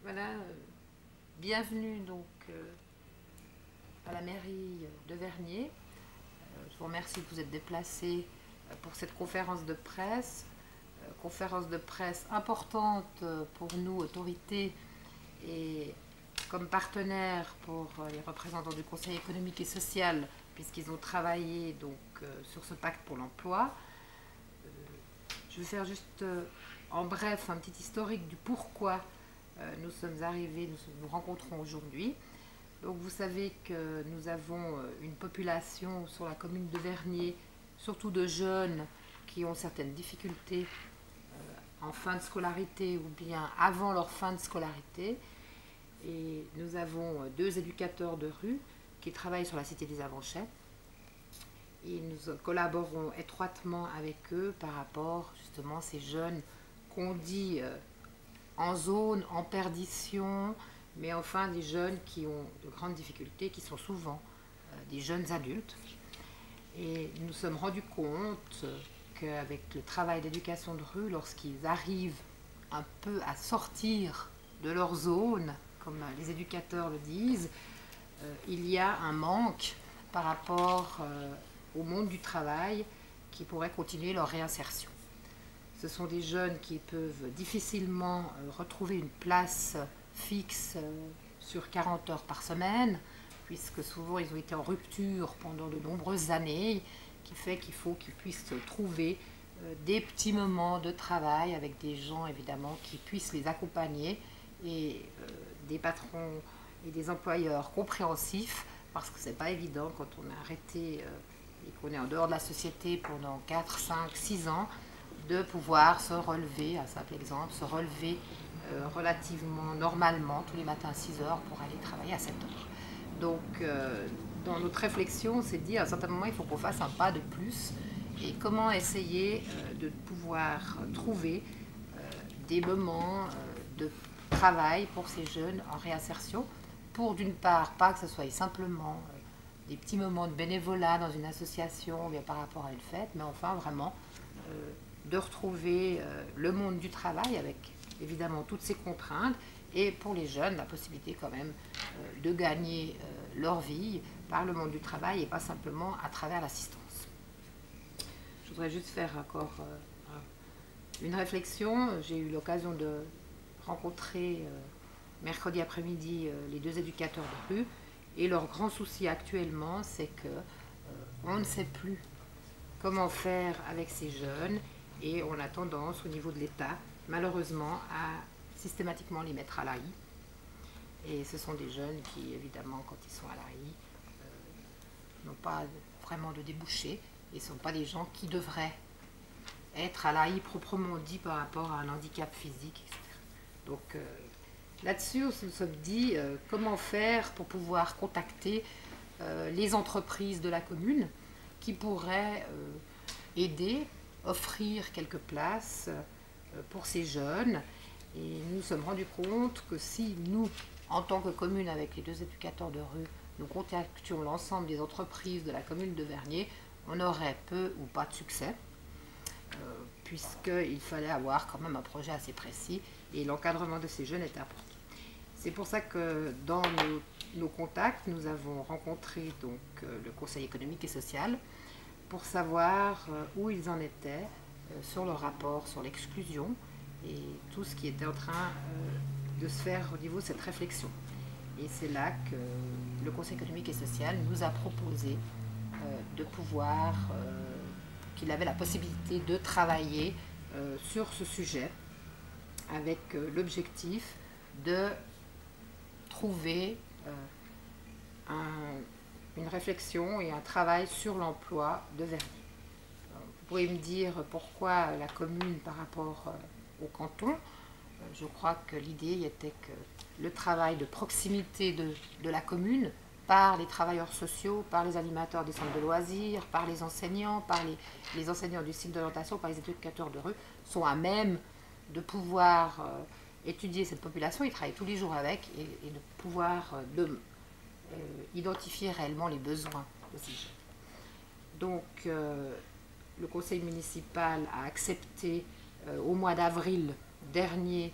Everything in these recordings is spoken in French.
Voilà, bienvenue donc à la mairie de Vernier. Je vous remercie de vous être déplacés pour cette conférence de presse importante pour nous, autorités, et comme partenaire pour les représentants du Conseil économique et social, puisqu'ils ont travaillé donc sur ce pacte pour l'emploi. Je vais faire juste en bref un petit historique du pourquoi nous sommes arrivés, nous rencontrons aujourd'hui. Donc vous savez que nous avons une population sur la commune de Vernier, surtout de jeunes qui ont certaines difficultés en fin de scolarité ou bien avant leur fin de scolarité. Et nous avons deux éducateurs de rue qui travaillent sur la cité des Avanchets. Et nous collaborons étroitement avec eux par rapport justement à ces jeunes qu'on dit en zone, en perdition, mais enfin des jeunes qui ont de grandes difficultés, qui sont souvent des jeunes adultes. Et nous nous sommes rendus compte qu'avec le travail d'éducation de rue, lorsqu'ils arrivent un peu à sortir de leur zone, comme les éducateurs le disent, il y a un manque par rapport au monde du travail qui pourrait continuer leur réinsertion. Ce sont des jeunes qui peuvent difficilement retrouver une place fixe sur 40 heures par semaine, puisque souvent ils ont été en rupture pendant de nombreuses années, qui fait qu'il faut qu'ils puissent trouver des petits moments de travail avec des gens évidemment qui puissent les accompagner et des patrons et des employeurs compréhensifs, parce que c'est pas évident quand on a arrêté et qu'on est en dehors de la société pendant 4, 5, 6 ans, de pouvoir se relever, un simple exemple, se relever relativement normalement tous les matins à 6 heures pour aller travailler à 7 heures. Donc dans notre réflexion, c'est de dire à un certain moment il faut qu'on fasse un pas de plus, et comment essayer de pouvoir trouver des moments de travail pour ces jeunes en réinsertion, pour d'une part, pas que ce soit simplement des petits moments de bénévolat dans une association ou bien par rapport à une fête, mais enfin vraiment de retrouver le monde du travail avec évidemment toutes ces contraintes, et pour les jeunes la possibilité quand même de gagner leur vie par le monde du travail et pas simplement à travers l'assistance. Je voudrais juste faire encore une réflexion. J'ai eu l'occasion de rencontrer mercredi après-midi les deux éducateurs de rue, et leur grand souci actuellement c'est que on ne sait plus comment faire avec ces jeunes, et on a tendance au niveau de l'État malheureusement à systématiquement les mettre à l'AI. Et ce sont des jeunes qui évidemment quand ils sont à l'AI n'ont pas vraiment de débouchés et ne sont pas des gens qui devraient être à l'AI proprement dit par rapport à un handicap physique, etc. Donc là-dessus, nous nous sommes dit comment faire pour pouvoir contacter les entreprises de la commune qui pourraient aider, offrir quelques places pour ces jeunes. Et nous nous sommes rendus compte que si nous, en tant que commune, avec les deux éducateurs de rue, nous contactions l'ensemble des entreprises de la commune de Vernier, on aurait peu ou pas de succès, puisqu'il fallait avoir quand même un projet assez précis, et l'encadrement de ces jeunes est important. C'est pour ça que dans nos contacts, nous avons rencontré donc, le Conseil économique et social pour savoir où ils en étaient sur le rapport sur l'exclusion et tout ce qui était en train de se faire au niveau de cette réflexion. Et c'est là que le Conseil économique et social nous a proposé de pouvoir, qu'il avait la possibilité de travailler sur ce sujet avec l'objectif de trouver une réflexion et un travail sur l'emploi de Vernier. Vous pouvez me dire pourquoi la commune par rapport au canton. Je crois que l'idée était que le travail de proximité de la commune, par les travailleurs sociaux, par les animateurs des centres de loisirs, par les enseignants, par les enseignants du cycle d'orientation, par les éducateurs de rue, sont à même de pouvoir étudier cette population. Ils travaillent tous les jours avec, et de pouvoir identifier réellement les besoins de ces jeunes. Donc le conseil municipal a accepté au mois d'avril dernier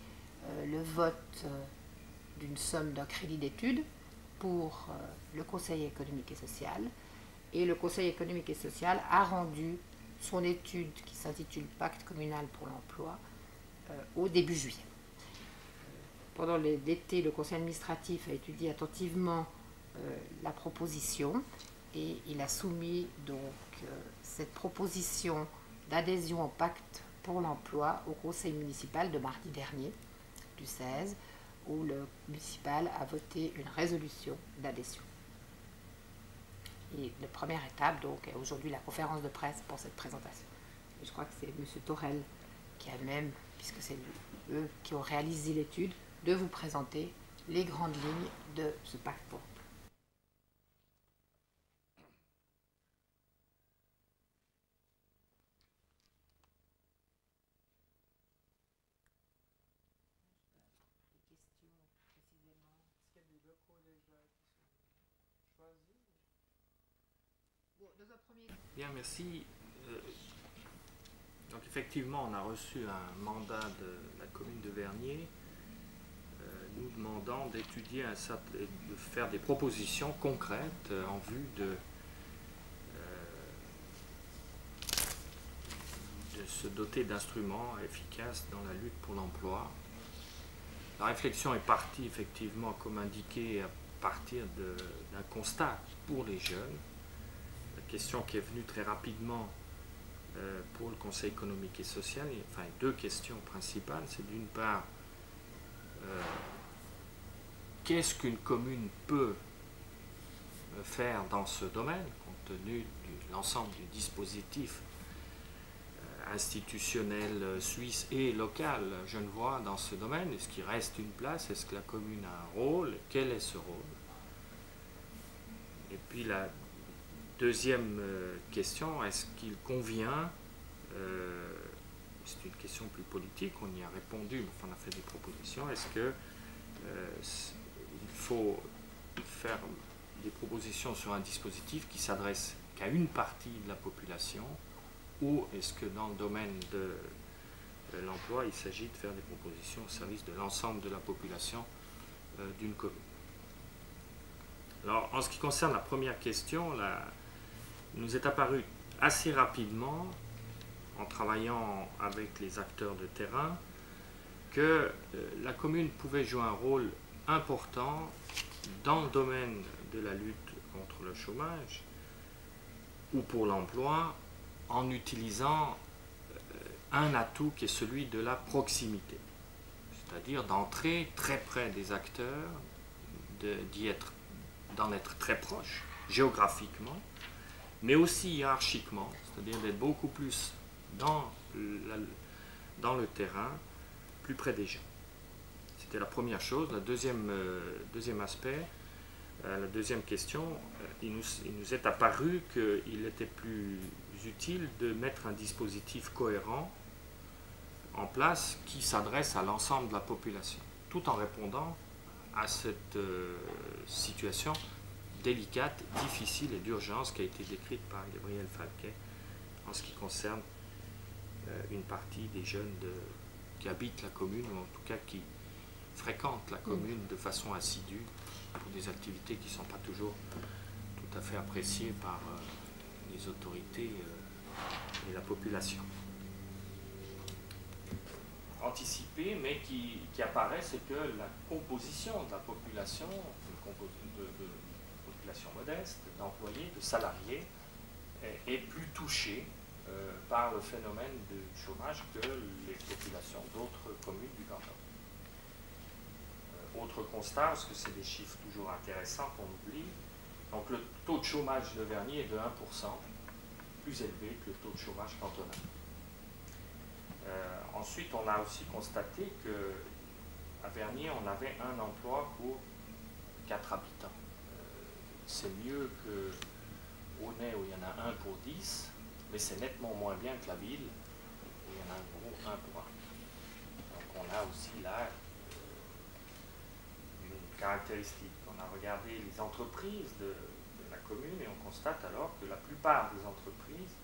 le vote d'une somme d'un crédit d'études pour le Conseil économique et social. Et le Conseil économique et social a rendu son étude qui s'intitule Pacte communal pour l'emploi au début juillet. Pendant l'été, le Conseil administratif a étudié attentivement la proposition et il a soumis donc cette proposition d'adhésion au pacte pour l'emploi au Conseil municipal de mardi dernier, du 16, où le municipal a voté une résolution d'adhésion. Et la première étape, donc, est aujourd'hui la conférence de presse pour cette présentation. Et je crois que c'est M. Torel qui a même, puisque c'est eux qui ont réalisé l'étude, de vous présenter les grandes lignes de ce pacte pour l'emploi. Bien, merci. Donc effectivement, on a reçu un mandat de la commune de Vernier nous demandant d'étudier de faire des propositions concrètes en vue de se doter d'instruments efficaces dans la lutte pour l'emploi. La réflexion est partie effectivement, comme indiqué, à partir d'un constat pour les jeunes. La question qui est venue très rapidement pour le Conseil économique et social, enfin deux questions principales, c'est d'une part qu'est-ce qu'une commune peut faire dans ce domaine, compte tenu de l'ensemble du dispositif institutionnel suisse et local genevois dans ce domaine. Est-ce qu'il reste une place? Est-ce que la commune a un rôle? Quel est ce rôle? Et puis la deuxième question, est-ce qu'il convient, c'est une question plus politique, on y a répondu, enfin on a fait des propositions, est-ce que il faut faire des propositions sur un dispositif qui s'adresse qu'à une partie de la population, ou est-ce que dans le domaine de l'emploi, il s'agit de faire des propositions au service de l'ensemble de la population d'une commune? Alors, en ce qui concerne la première question, il nous est apparu assez rapidement, en travaillant avec les acteurs de terrain, que la commune pouvait jouer un rôle important dans le domaine de la lutte contre le chômage ou pour l'emploi, en utilisant un atout qui est celui de la proximité, c'est-à-dire d'entrer très près des acteurs, d'en être très proche géographiquement, mais aussi hiérarchiquement, c'est-à-dire d'être beaucoup plus dans le terrain, plus près des gens. C'était la première chose. Le deuxième aspect, la deuxième question, il nous est apparu qu'il était plus utile de mettre un dispositif cohérent en place qui s'adresse à l'ensemble de la population, tout en répondant à cette situation délicate, difficile et d'urgence qui a été décrite par Gabriel Falquet en ce qui concerne une partie des jeunes qui habitent la commune, ou en tout cas qui fréquentent la commune de façon assidue pour des activités qui ne sont pas toujours tout à fait appréciées par les autorités et la population. Anticipé, mais qui apparaît, c'est que la composition de la population, de population modeste, d'employés, de salariés, est plus touchée par le phénomène de chômage que les populations d'autres communes du canton. Autre constat, parce que c'est des chiffres toujours intéressants qu'on oublie, donc le taux de chômage de Vernier est de 1%, plus élevé que le taux de chômage cantonal. Ensuite, on a aussi constaté qu'à Vernier, on avait un emploi pour 4 habitants. C'est mieux qu'au Nez où il y en a un pour 10, mais c'est nettement moins bien que la ville où il y en a un gros 1 pour 1. Donc on a aussi là une caractéristique. On a regardé les entreprises de la commune et on constate alors que la plupart des entreprises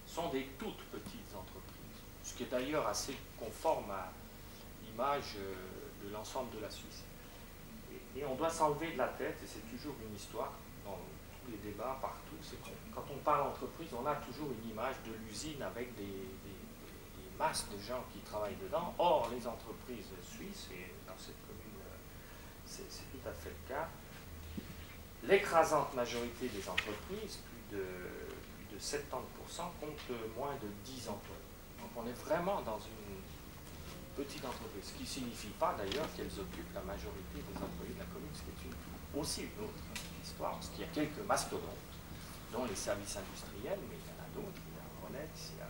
sont des toutes petites entreprises. Ce qui est d'ailleurs assez conforme l'image de l'ensemble de la Suisse. Et on doit s'enlever de la tête, et c'est toujours une histoire dans tous les débats, partout, c'est que quand on parle entreprise, on a toujours une image de l'usine avec des masses de gens qui travaillent dedans. Or, les entreprises suisses, et dans cette commune, c'est tout à fait le cas, l'écrasante majorité des entreprises, plus de 70%, comptent moins de 10 employés. Donc on est vraiment dans une petite entreprise, ce qui ne signifie pas d'ailleurs qu'elles occupent la majorité des employés de la commune, ce qui est aussi une autre histoire, parce qu'il y a quelques mastodontes, dont les services industriels, mais il y en a d'autres, il y a Rolex, il y a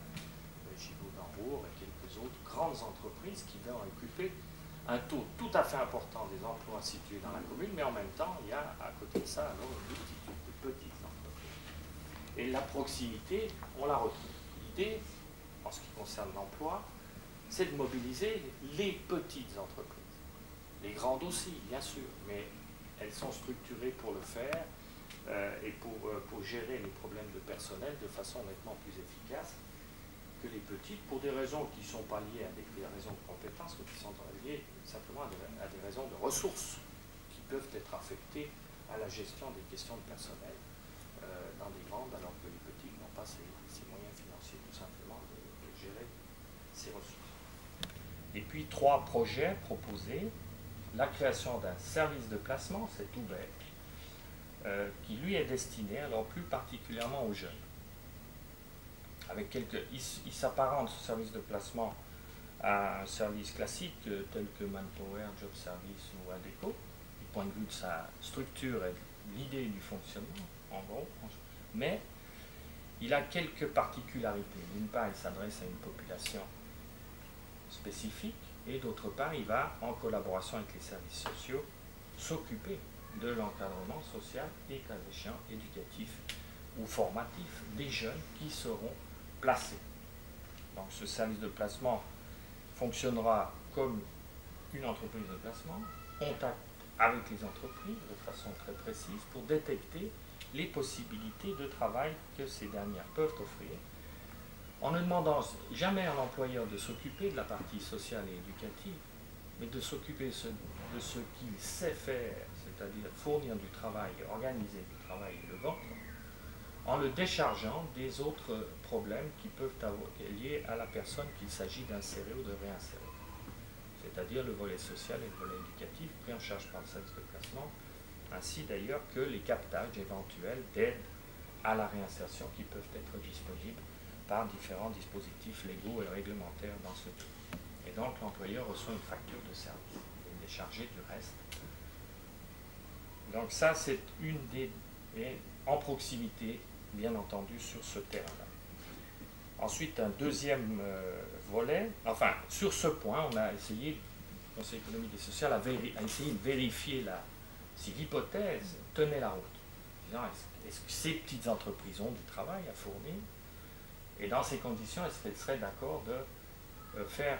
Givaudan-Roure et quelques autres grandes entreprises qui vont occuper un taux tout à fait important des emplois situés dans la commune, mais en même temps, il y a à côté de ça alors une multitude de petites entreprises. Et la proximité, on la retrouve. L'idée, en ce qui concerne l'emploi, c'est de mobiliser les petites entreprises. Les grandes aussi, bien sûr, mais elles sont structurées pour le faire et pour gérer les problèmes de personnel de façon nettement plus efficace que les petites, pour des raisons qui ne sont pas liées à des raisons de compétences, mais qui sont liées simplement à des raisons de ressources qui peuvent être affectées à la gestion des questions de personnel dans des grandes, alors que les petites n'ont pas ces moyens financiers tout simplement de gérer ces ressources. Et puis 3 projets proposés. La création d'un service de placement, c'est tout bête, qui lui est destiné alors plus particulièrement aux jeunes. Avec il s'apparente, ce service de placement, à un service classique tel que Manpower, Job Service ou Adecco, du point de vue de sa structure et de l'idée du fonctionnement, en gros. Mais il a quelques particularités. D'une part, il s'adresse à une population spécifique, et d'autre part, il va, en collaboration avec les services sociaux, s'occuper de l'encadrement social et, cas échéant, éducatif ou formatif des jeunes qui seront placés. Donc ce service de placement fonctionnera comme une entreprise de placement, contact avec les entreprises de façon très précise pour détecter les possibilités de travail que ces dernières peuvent offrir, en ne demandant jamais à l'employeur de s'occuper de la partie sociale et éducative, mais de s'occuper de ce qu'il sait faire, c'est-à-dire fournir du travail, organiser du travail et le vendre, en le déchargeant des autres problèmes qui peuvent être liés à la personne qu'il s'agit d'insérer ou de réinsérer. C'est-à-dire le volet social et le volet éducatif pris en charge par le service de placement, ainsi d'ailleurs que les captages éventuels d'aide à la réinsertion qui peuvent être disponibles par différents dispositifs légaux et réglementaires dans ce but. Et donc l'employeur reçoit une facture de service et est déchargé du reste. Donc ça c'est une des... Et en proximité, bien entendu, sur ce terrain-là. Ensuite, un deuxième volet, enfin, sur ce point, on a essayé, le Conseil économique et social a essayé de vérifier si l'hypothèse tenait la route. Disant, est-ce que ces petites entreprises ont du travail à fournir? Et dans ces conditions, est-ce qu'elles seraient d'accord de faire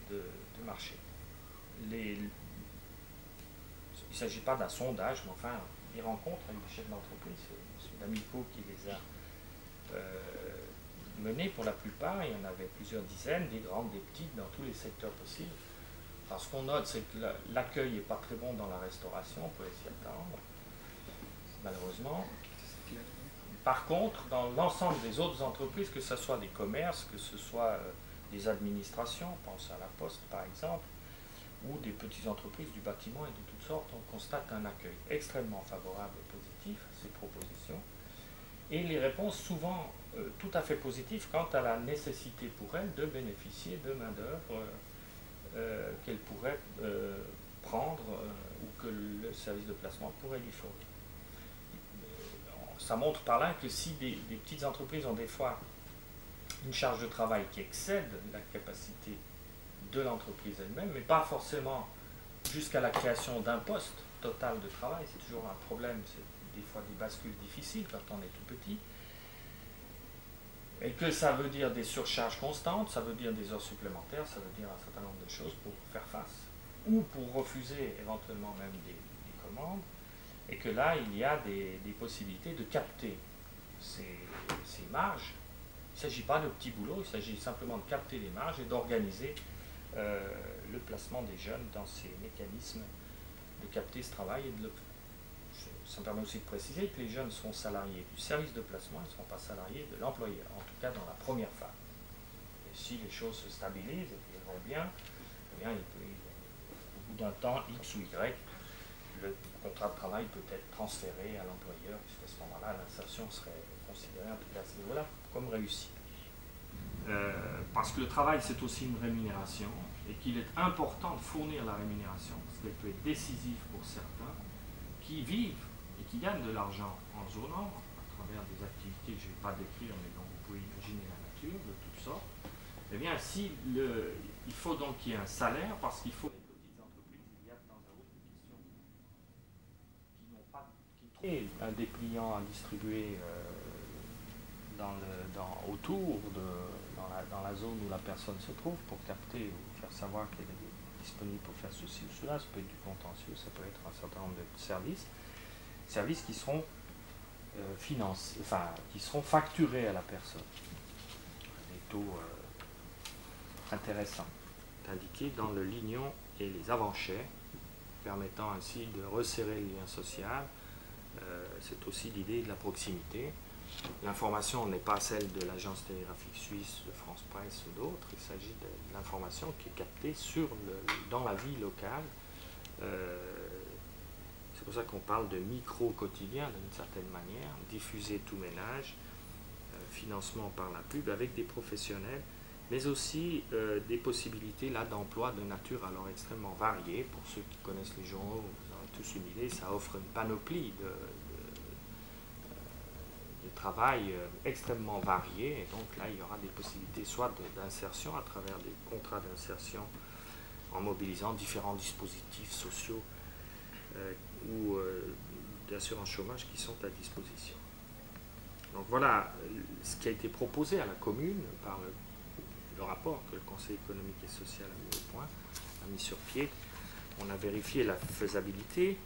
de marché? Il ne s'agit pas d'un sondage, mais enfin, des rencontres avec des chefs d'entreprise. C'est M. D'Amico qui les a menées pour la plupart. Il y en avait plusieurs dizaines, des grandes, des petites, dans tous les secteurs possibles. Alors ce qu'on note, c'est que l'accueil n'est pas très bon dans la restauration, on peut s'y attendre, malheureusement. Par contre, dans l'ensemble des autres entreprises, que ce soit des commerces, que ce soit des administrations, on pense à la Poste par exemple, ou des petites entreprises du bâtiment et de toutes sortes, on constate un accueil extrêmement favorable et positif à ces propositions, et les réponses souvent tout à fait positives quant à la nécessité pour elles de bénéficier de main-d'œuvre qu'elles pourraient prendre ou que le service de placement pourrait lui fournir. Ça montre par là que si des petites entreprises ont des fois une charge de travail qui excède la capacité de l'entreprise elle-même, mais pas forcément jusqu'à la création d'un poste total de travail, c'est toujours un problème, c'est des fois des bascules difficiles quand on est tout petit, et que ça veut dire des surcharges constantes, ça veut dire des heures supplémentaires, ça veut dire un certain nombre de choses pour faire face, ou pour refuser éventuellement même des commandes, et que là, il y a des possibilités de capter ces marges. Il ne s'agit pas de petits boulots, il s'agit simplement de capter les marges et d'organiser le placement des jeunes dans ces mécanismes de capter ce travail et de le. Ça me permet aussi de préciser que les jeunes sont salariés du service de placement, ils ne seront pas salariés de l'employeur, en tout cas dans la première phase. Et si les choses se stabilisent et qu'elles vont bien, eh bien au bout d'un temps X ou Y, le contrat de travail peut être transféré à l'employeur, puisqu'à ce moment-là, l'insertion serait considérée, en tout cas à ce niveau-là, comme réussie. Parce que le travail, c'est aussi une rémunération, et qu'il est important de fournir la rémunération, parce qu'elle peut être décisive pour certains qui vivent et qui gagnent de l'argent en zone ombre, à travers des activités que je ne vais pas décrire, mais dont vous pouvez imaginer la nature, de toutes sortes. Eh bien, il faut donc qu'il y ait un salaire, parce qu'il faut... Et un dépliant à distribuer autour, dans la zone où la personne se trouve, pour capter ou faire savoir qu'elle est disponible pour faire ceci ou cela. Ça peut être du contentieux, ça peut être un certain nombre de services qui seront financés, enfin qui seront facturés à la personne. Des taux intéressants, indiqués dans le lignon et les avant-chais, permettant ainsi de resserrer le lien social. C'est aussi l'idée de la proximité. L'information n'est pas celle de l'agence télégraphique suisse, de France Presse ou d'autres, il s'agit de l'information qui est captée dans la vie locale. C'est pour ça qu'on parle de micro-quotidien d'une certaine manière, diffuser tout ménage, financement par la pub avec des professionnels, mais aussi des possibilités là d'emploi de nature alors extrêmement variée. Pour ceux qui connaissent les journaux, vous aurez tous une idée, ça offre une panoplie de travail extrêmement varié, et donc là il y aura des possibilités soit d'insertion à travers des contrats d'insertion en mobilisant différents dispositifs sociaux ou d'assurance chômage qui sont à disposition. Donc voilà ce qui a été proposé à la commune par le rapport que le Conseil économique et social a mis au point, a mis sur pied. On a vérifié la faisabilité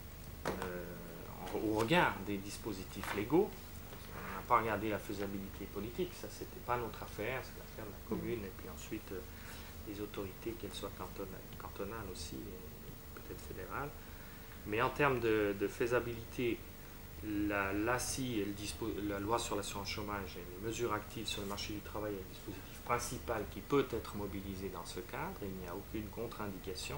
au regard des dispositifs légaux. On n'a pas regardé la faisabilité politique, ça c'était pas notre affaire, c'est l'affaire de la commune et puis ensuite des autorités, qu'elles soient cantonales aussi, et peut-être fédérales. Mais en termes de faisabilité, la LACI, la loi sur l'assurance chômage et les mesures actives sur le marché du travail est le dispositif principal qui peut être mobilisé dans ce cadre. Il n'y a aucune contre-indication.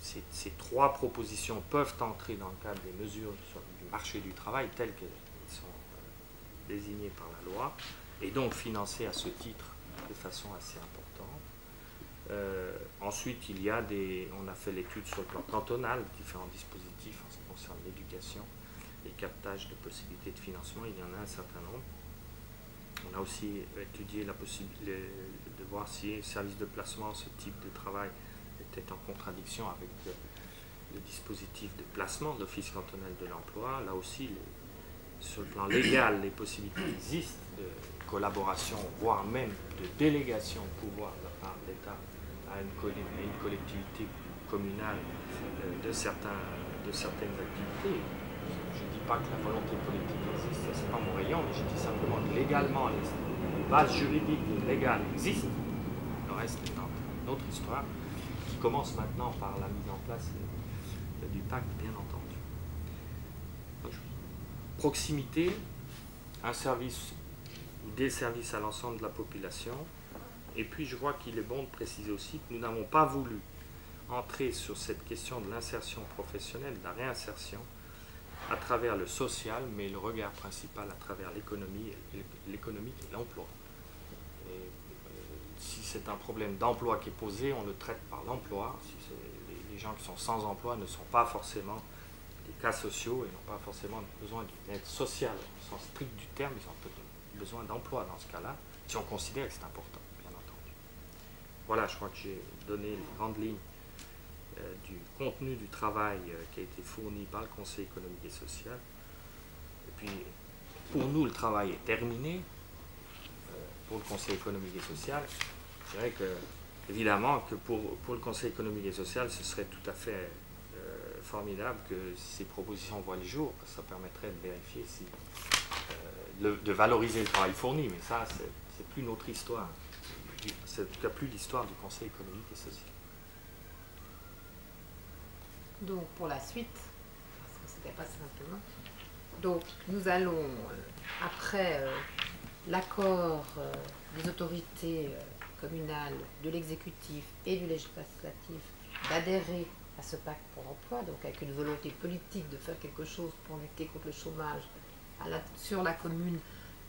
Ces trois propositions peuvent entrer dans le cadre des mesures du marché du travail telles qu'elles sont désignées par la loi et donc financées à ce titre de façon assez importante. Ensuite, on a fait l'étude sur le plan cantonal, différents dispositifs en ce qui concerne l'éducation, les captages de possibilités de financement, il y en a un certain nombre. On a aussi étudié la possibilité de voir si le service de placement, ce type de travail, était en contradiction avec le dispositif de placement de l'Office cantonal de l'emploi. Là aussi, sur le plan légal, les possibilités existent de collaboration, voire même de délégation de pouvoir de la part de l'État à une collectivité communale de certaines activités. Je ne dis pas que la volonté politique existe, ce n'est pas mon rayon, mais je dis simplement que légalement, les bases juridiques et légales existent. Le reste est une autre histoire qui commence maintenant par la mise en place du pacte, bien entendu. Donc, proximité, un service ou des services à l'ensemble de la population. Et puis je crois qu'il est bon de préciser aussi que nous n'avons pas voulu entrer sur cette question de l'insertion professionnelle, de la réinsertion, à travers le social, mais le regard principal à travers l'économique et l'emploi. Si c'est un problème d'emploi qui est posé, on le traite par l'emploi. Si les gens qui sont sans emploi ne sont pas forcément des cas sociaux et n'ont pas forcément besoin d'une aide sociale au sens strict du terme, ils ont besoin d'emploi dans ce cas-là, si on considère que c'est important, bien entendu. Voilà, je crois que j'ai donné les grandes lignes du contenu du travail qui a été fourni par le Conseil économique et social. Et puis, pour nous, le travail est terminé. Pour le Conseil économique et social, je dirais que, évidemment, que pour le Conseil économique et social, ce serait tout à fait formidable que ces propositions voient le jour, parce que ça permettrait de vérifier de valoriser le travail fourni, mais ça, c'est plus notre histoire. c'est en tout cas plus l'histoire du Conseil économique et social. Donc pour la suite, parce que c'était pas simplement, donc nous allons, après l'accord des autorités communales, de l'exécutif et du législatif, d'adhérer à ce pacte pour l'emploi, donc avec une volonté politique de faire quelque chose pour lutter contre le chômage sur la commune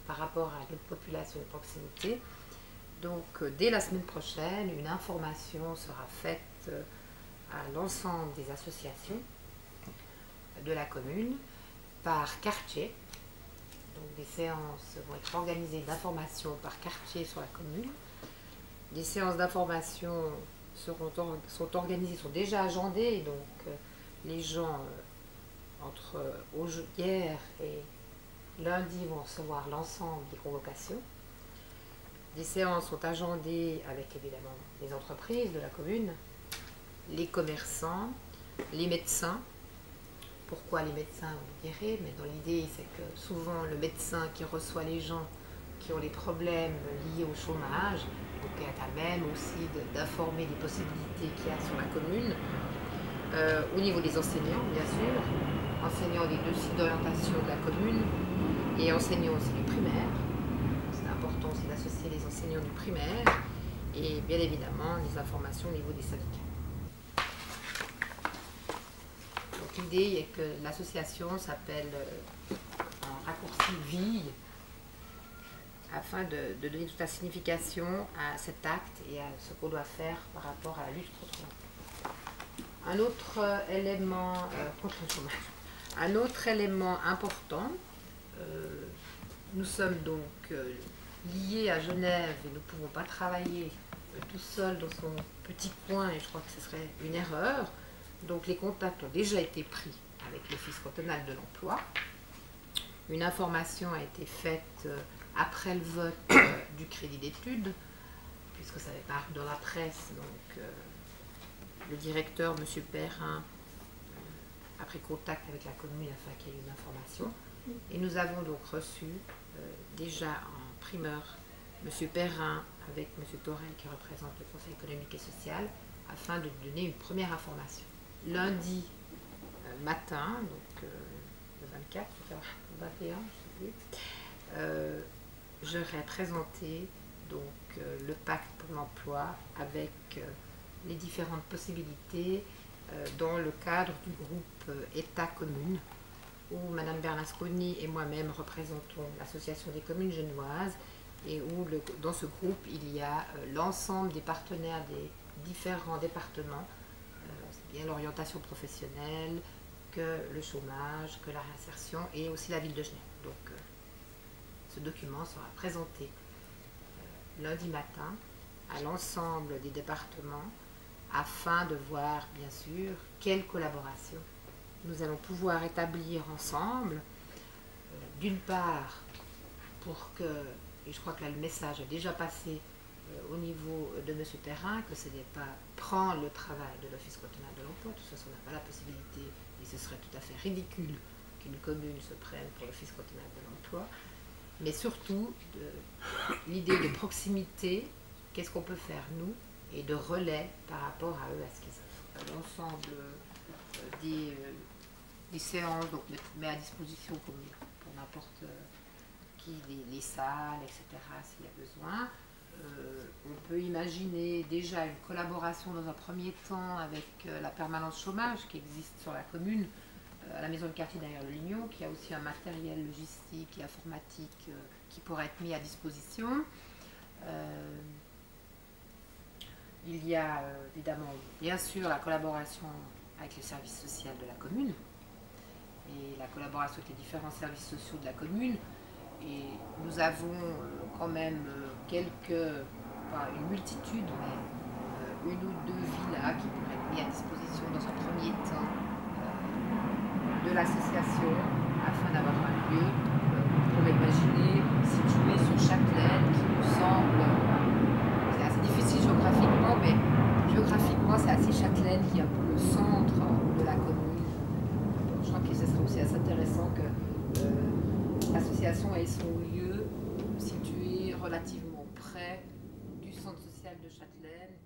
par rapport à notre population de proximité. Donc dès la semaine prochaine, une information sera faite à l'ensemble des associations de la commune par quartier. Donc des séances vont être organisées d'information par quartier sur la commune. Les séances d'information sont organisées, sont déjà agendées, donc les gens entre hier et lundi vont recevoir l'ensemble des convocations. Les séances sont agendées avec évidemment les entreprises de la commune, les commerçants, les médecins. Pourquoi les médecins, vous me direz, mais dans l'idée c'est que souvent le médecin qui reçoit les gens qui ont des problèmes liés au chômage, donc est à même aussi d'informer des possibilités qu'il y a sur la commune. Au niveau des enseignants, bien sûr, enseignants des 2 sites d'orientation de la commune et enseignants aussi du primaire. C'est important aussi d'associer les enseignants du primaire et bien évidemment les informations au niveau des syndicats. Donc l'idée est que l'association s'appelle en raccourci VIE, afin de donner toute la signification à cet acte et à ce qu'on doit faire par rapport à la lutte contre l'emploi. Un autre élément contre le chômage. Un autre élément important, nous sommes donc liés à Genève et nous ne pouvons pas travailler tout seul dans son petit coin et je crois que ce serait une erreur. Donc les contacts ont déjà été pris avec l'Office cantonal de l'emploi. Une information a été faite après le vote du crédit d'études, puisque ça avait paru dans la presse, donc le directeur, M. Perrin, a pris contact avec la commune afin qu'il y ait une information. Et nous avons donc reçu déjà en primeur M. Perrin avec M. Torel qui représente le Conseil économique et social, afin de donner une première information. Lundi matin, donc le 24, le 21, je ne sais plus, j'aurai présenté donc le pacte pour l'emploi avec les différentes possibilités dans le cadre du groupe État-Commune où Mme Bernasconi et moi-même représentons l'association des communes genevoises et où dans ce groupe il y a l'ensemble des partenaires des différents départements, c'est bien l'orientation professionnelle que le chômage, que la réinsertion et aussi la ville de Genève. Donc ce document sera présenté lundi matin à l'ensemble des départements afin de voir bien sûr quelle collaboration nous allons pouvoir établir ensemble, d'une part pour que, et je crois que là le message a déjà passé au niveau de M. Perrin, que ce n'est pas prendre le travail de l'Office cantonal de l'emploi, de toute façon on n'a pas la possibilité et ce serait tout à fait ridicule qu'une commune se prenne pour l'Office cantonal de l'emploi, mais surtout l'idée de proximité, qu'est-ce qu'on peut faire nous, et de relais par rapport à eux, à ce qu'ils offrent. L'ensemble des séances, donc met à disposition pour n'importe qui, les salles, etc., s'il y a besoin. On peut imaginer déjà une collaboration dans un premier temps avec la permanence chômage qui existe sur la commune, à la maison de quartier derrière le Lignon, qui a aussi un matériel logistique et informatique qui pourrait être mis à disposition. Il y a évidemment, bien sûr, la collaboration avec le service social de la commune et la collaboration avec les différents services sociaux de la commune. Et nous avons quand même une multitude, mais une ou deux villas qui pourraient être mises à disposition dans un premier temps de l'association afin d'avoir un lieu, on pourrait imaginer, situé sur Châtelaine, qui nous semble, c'est assez difficile géographiquement, mais géographiquement c'est assez Châtelaine qui est un peu le centre de la commune. Donc, je crois que ce serait aussi assez intéressant que l'association ait son lieu situé relativement près du centre social. de Châtelaine